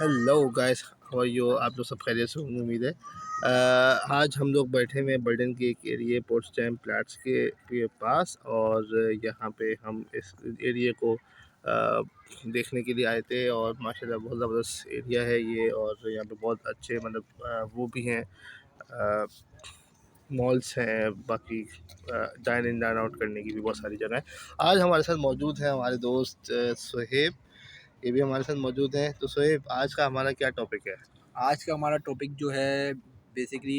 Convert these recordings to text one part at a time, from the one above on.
Hello guys, how are you? आप लोग सब खैरियत से होंगे उम्मीद है। आज हम लोग बैठे हुए हैं बर्डन के एक एरिए पोर्ट्सटाउन प्लाट्स के पास, और यहाँ पे हम इस एरिए को देखने के लिए आए थे। और माशाल्लाह बहुत ज़बरदस्त एरिया है ये, और यहाँ पे बहुत अच्छे मतलब वो भी हैं, मॉल्स हैं, बाकी डाइन इन डाइन आउट करने की भी बहुत सारी जगह है। आज हमारे साथ मौजूद हैं हमारे दोस्त सुहेब, ये भी हमारे साथ मौजूद हैं। तो सोहेब, आज का हमारा क्या टॉपिक है? आज का हमारा टॉपिक जो है basically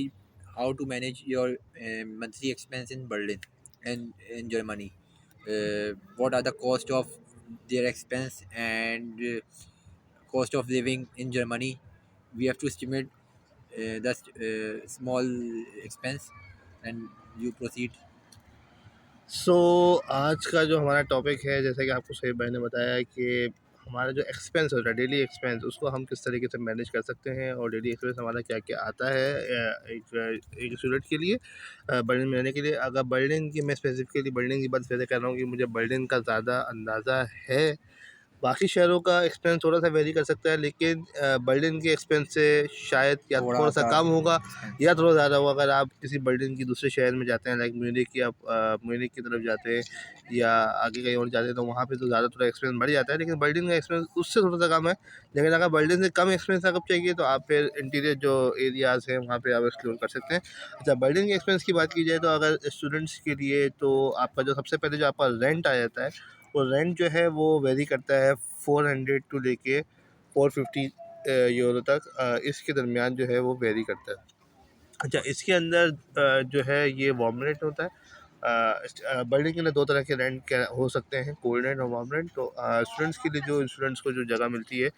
how to manage your monthly expense in Berlin and in Germany. What are the cost of their expense and cost of living in Germany. We have to estimate the small expense and you proceed. So आज का जो हमारा topic है, जैसा कि आपको सोहेब भाई ने बताया कि हमारा जो एक्सपेंस होता है, डेली एक्सपेंस, उसको हम किस तरीके से मैनेज कर सकते हैं, और डेली एक्सपेंस हमारा क्या क्या आता है एक स्टूडेंट के लिए बर्लिन में रहने के लिए। अगर बर्लिन की मैं स्पेसिफिकली बर्लिन की बात वैसे कर रहा हूँ कि मुझे बर्लिन का ज़्यादा अंदाज़ा है। बाकी शहरों का एक्सपेंस थोड़ा-सा वेरी कर सकता है, लेकिन बर्लिन के एक्सपेंस से शायद या थोड़ा थोड़ा-सा सा कम होगा एक्सपेंस। या थोड़ा ज़्यादा होगा। अगर आप किसी बर्लिन की दूसरे शहर में जाते हैं, लाइक म्यूनिख, या म्यूनिख की तरफ जाते हैं, या आगे कहीं और जाते हैं, तो वहाँ पे तो ज़्यादा थोड़ा एक्सपेंस बढ़ जाता है, लेकिन बर्लिन का एक्सपेंस उससे थोड़ा-सा कम है। लेकिन अगर बर्लिन से कम एक्सपेंस अगर चाहिए, तो आप फिर इंटीरियर जो एरियाज़ हैं, वहाँ पे आप एक्सप्लोर कर सकते हैं। अच्छा, बर्लिन के एक्सपेंस की बात की जाए, तो अगर स्टूडेंट्स के लिए, तो आपका जो सबसे पहले जो आपका रेंट आ जाता है, वो रेंट जो है वो वेरी करता है 400 टू लेके 450 यूरो तक, इसके दरमियान जो है वो वेरी करता है। अच्छा, इसके अंदर जो है ये वार्म रेंट होता है। बर्लिन के लिए दो तरह के रेंट क्या हो सकते हैं, कोल्ड रेंट और वार्म रेंट। तो स्टूडेंट्स के लिए, जो स्टूडेंट्स को जो जगह मिलती है,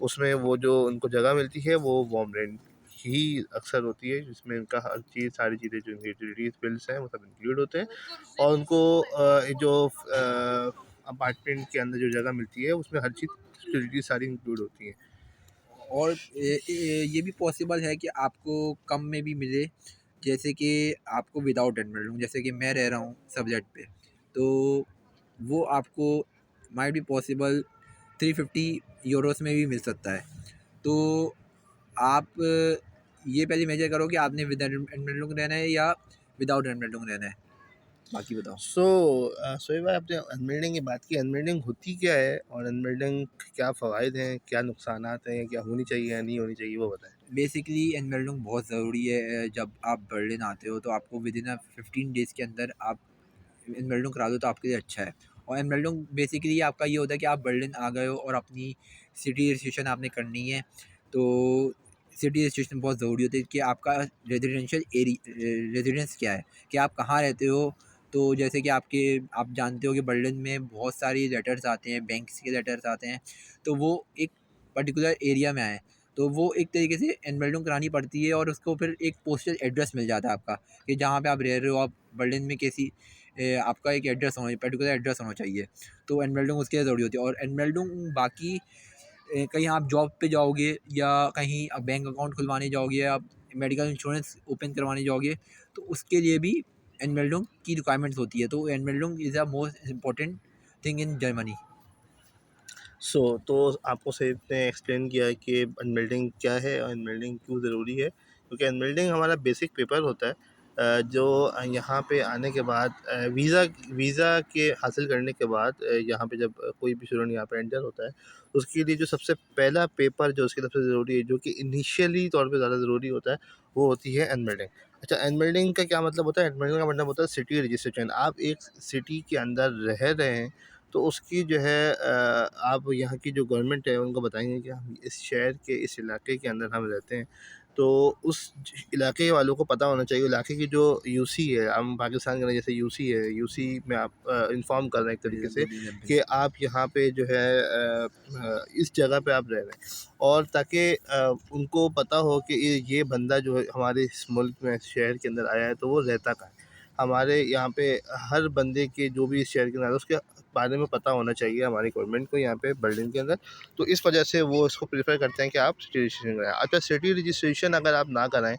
उसमें वो जो उनको जगह मिलती है वो वार्म रेंट ही अक्सर होती है, जिसमें उनका हर चीज़, सारी चीज़ें जो यूटिलिटीज़ बिल्स हैं, वो सब इंक्लूड होते हैं। और उनको जो अपार्टमेंट के अंदर जो जगह मिलती है, उसमें हर चीज़ फैसिलिटी सारी इंक्लूड होती हैं। और ये भी पॉसिबल है कि आपको कम में भी मिले, जैसे कि आपको विदाउट एडमिट लूँ, जैसे कि मैं रह रहा हूँ सबलेट पे, तो वो आपको माइट बी पॉसिबल 350 यूरोस में भी मिल सकता है। तो आप ये पहले मेजर करो कि आपने विद एडमिट लूँ रहना है या विदाउट एडमिट लूँ रहना है। बाकी बताओ। सो सोहेब भाई, आपने अनबिल्डिंग की बात की। अनबिल्डिंग होती क्या है, और अनबिल्डिंग क्या फ़वाइद हैं, क्या नुकसानात हैं, क्या होनी चाहिए या नहीं होनी चाहिए, वो बताएं। बेसिकली एनमेल्डिंग बहुत ज़रूरी है। जब आप बर्लिन आते हो तो आपको विद इन 15 डेज़ के अंदर आप एनमेल्डिंग करा दो तो आपके लिए अच्छा है। और एनमेल्डिंग बेसिकली आपका ये होता है कि आप बर्लिन आ गए हो और अपनी सिटी रजिस्ट्रेशन आपने करनी है। तो सिटी रजिस्ट्रेशन बहुत ज़रूरी होती है कि आपका रेजिडेंशियल रेजिडेंस क्या है, कि आप कहाँ रहते हो। तो जैसे कि आप जानते हो कि बर्लिन में बहुत सारी लेटर्स आते हैं, बैंक्स के लेटर्स आते हैं, तो वो एक पर्टिकुलर एरिया में आए, तो वो एक तरीके से एनमेल्डिंग करानी पड़ती है और उसको फिर एक पोस्टल एड्रेस मिल जाता है आपका, कि जहाँ पे आप रह रहे हो। आप बर्लिन में कैसी आपका एक एड्रेस होना, पर्टिकुलर एड्रेस होना चाहिए। तो एनमेल्डिंग उसके लिए ज़रूरी होती है। और एनमेल्डिंग बाकी कहीं आप जॉब पे जाओगे या कहीं आप बैंक अकाउंट खुलवाने जाओगे या आप मेडिकल इंश्योरेंस ओपन करवाने जाओगे, तो उसके लिए भी एनमेल्डिंग की रिक्वायरमेंट्स होती है। तो एनमेल्डिंग is the most important thing in Germany. तो आपको सेठ ने एक्सप्लेन किया कि अनबिल्डिंग क्या है और अनबिल्डिंग क्यों ज़रूरी है, क्योंकि अनबिल्डिंग हमारा बेसिक पेपर होता है, जो यहाँ पे आने के बाद वीज़ा के हासिल करने के बाद, यहाँ पे जब कोई भी स्टूडेंट यहाँ पे एंटर होता है, उसके लिए जो सबसे पहला पेपर जो उसकी सबसे ज़रूरी है, जो कि इनिशियली तौर पे ज़्यादा ज़रूरी होता है, वो होती है अनबिल्डिंग। अच्छा, अनबिल्डिंग का क्या मतलब होता है? अनबिल्डिंग का मतलब होता है सिटी रजिस्ट्रेशन। आप एक सिटी के अंदर रह रहे हैं, तो उसकी जो है आप यहाँ की जो गवर्नमेंट है उनको बताएँगे कि हम इस शहर के, इस इलाके के अंदर हम रहते हैं। तो उस इलाके वालों को पता होना चाहिए, इलाके की जो यूसी है, हम पाकिस्तान के अंदर जैसे यूसी है, यूसी में आप इन्फॉर्म कर रहे हैं एक तरीके से कि आप यहाँ पे जो है इस जगह पे आप रह रहे हैं, और ताकि उनको पता हो कि ये बंदा जो है हमारे इस मुल्क में, इस शहर के अंदर आया है, तो वो रहता कहाँ है। हमारे यहाँ पे हर बंदे के, जो भी इस शहर के अंदर है, उसके बारे में पता होना चाहिए हमारी गवर्नमेंट को यहाँ पे बर्लिन के अंदर। तो इस वजह से वो इसको प्रेफर करते हैं कि आप सिटी रजिस्ट्रेशन कराएं। अच्छा, सिटी रजिस्ट्रेशन अगर आप ना कराएं,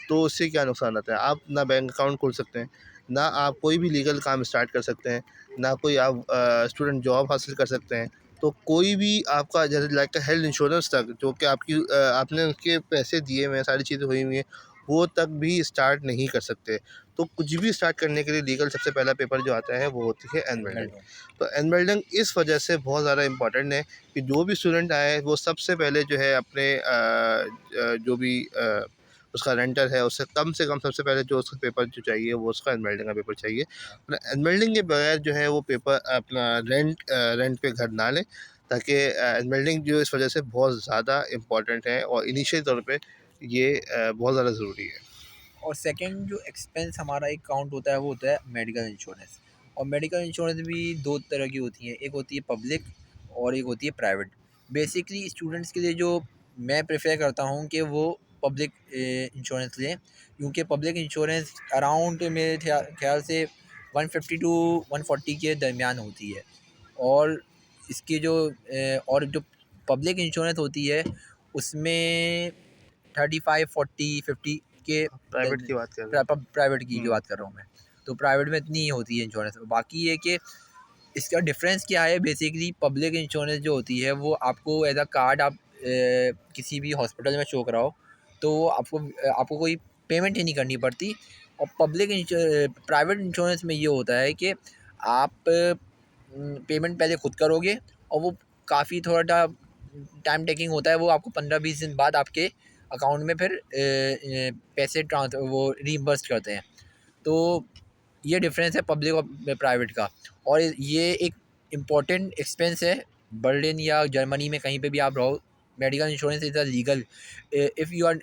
तो उससे क्या नुकसान आता है? आप ना बैंक अकाउंट खोल सकते हैं, ना आप कोई भी लीगल काम स्टार्ट कर सकते हैं, ना कोई आप स्टूडेंट जॉब हासिल कर सकते हैं, तो कोई भी आपका जैसे लाइक हेल्थ इंश्योरेंस तक जो कि आपने उसके पैसे दिए हुए हैं, सारी चीज़ें हुई हुई हैं, वो तक भी स्टार्ट नहीं कर सकते। तो कुछ भी स्टार्ट करने के लिए लीगल सबसे पहला पेपर जो आता है वो होती है एनमेल्डिंग। मेल्टन। तो एनमेल्डिंग इस वजह से बहुत ज़्यादा इम्पोर्टेंट है कि जो भी स्टूडेंट आए वो सबसे पहले जो है अपने जो भी उसका रेंटर है उससे कम सबसे पहले जो उसका पेपर जो चाहिए वो उसका एनमेल्डिंग का पेपर चाहिए। एनमेल्डिंग के बगैर जो है वो पेपर अपना रेंट पे घर ना लें, ताकि एनमेल्डिंग जो इस वजह से बहुत ज़्यादा इम्पोर्टेंट है और इनिशियल तौर पे ये बहुत ज़्यादा ज़रूरी है। और सेकंड जो एक्सपेंस हमारा एक काउंट होता है वो होता है मेडिकल इंश्योरेंस। और मेडिकल इंश्योरेंस भी दो तरह की होती हैं, एक होती है पब्लिक और एक होती है प्राइवेट। बेसिकली स्टूडेंट्स के लिए जो मैं प्रेफर करता हूँ कि वो पब्लिक इंश्योरेंस लें, क्योंकि पब्लिक इंश्योरेंस अराउंड मेरे ख्याल से 150 टू 140 के दरमियान होती है। और इसकी जो और जो पब्लिक इंश्योरेंस होती है उसमें 35 40 50 के प्राइवेट की बात कर रहे हैं। प्राइवेट की हुँ। बात कर रहा हूँ मैं। तो प्राइवेट में इतनी ही होती है इंश्योरेंस। बाकी ये कि इसका डिफरेंस क्या है, बेसिकली पब्लिक इंश्योरेंस जो होती है वो आपको एज अ कार्ड आप किसी भी हॉस्पिटल में शो कराओ तो आपको कोई पेमेंट ही नहीं करनी पड़ती। और प्राइवेट इंश्योरेंस में ये होता है कि आप पेमेंट पहले खुद करोगे, और वो काफ़ी थोड़ा टाइम टेकिंग होता है। वो आपको 15 20 दिन बाद आपके अकाउंट में फिर पैसे ट्रांस वो रीइंबर्स करते हैं। तो ये डिफरेंस है पब्लिक और प्राइवेट का। और ये एक इम्पॉर्टेंट एक्सपेंस है। बर्लिन या जर्मनी में कहीं पे भी आप रहो, medical insurance is a legal. If you are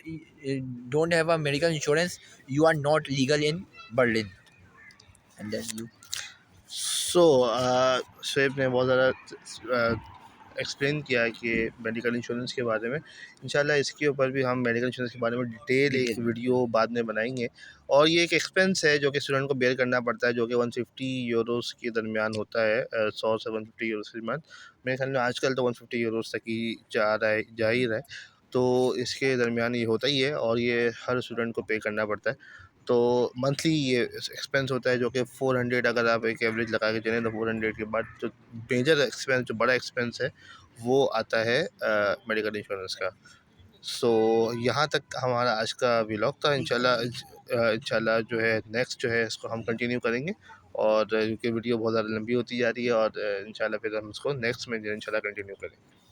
don't have a medical insurance, you are not legal in Berlin. And then you. So Shoaib ने बहुत ज़्यादा एक्सप्लेन किया कि मेडिकल इंश्योरेंस के बारे में। इंशाल्लाह इसके ऊपर भी हम मेडिकल इंश्योरेंस के बारे में डिटेल एक डिटेल में। वीडियो बाद में बनाएँगे। और ये एक एक्सपेंस है जो कि स्टूडेंट को बेयर करना पड़ता है, जो कि 150 यूरोज़ के दरमियान होता है, 100 से 150 यूरोज़ के दरमियान। मेरे ख़्याल में आजकल तो 150 यूरोज़ तक ही जा ही रहा है। तो इसके दरमियान ये होता ही है और ये हर स्टूडेंट को पे करना पड़ता है। तो मंथली ये एक्सपेंस होता है जो कि 400, अगर आप एक एवरेज लगा के चलें तो 400 के बाद जो मेजर एक्सपेंस, जो बड़ा एक्सपेंस है वो आता है मेडिकल इंश्योरेंस का। सो यहाँ तक हमारा आज का व्लॉग था। इंशाल्लाह जो है नेक्स्ट जो है इसको हम कंटिन्यू करेंगे। और क्योंकि वीडियो बहुत ज़्यादा लंबी होती जा रही है और इंशाल्लाह फिर हम इसको नेक्स्ट में जो है इंशाल्लाह कंटिन्यू करेंगे।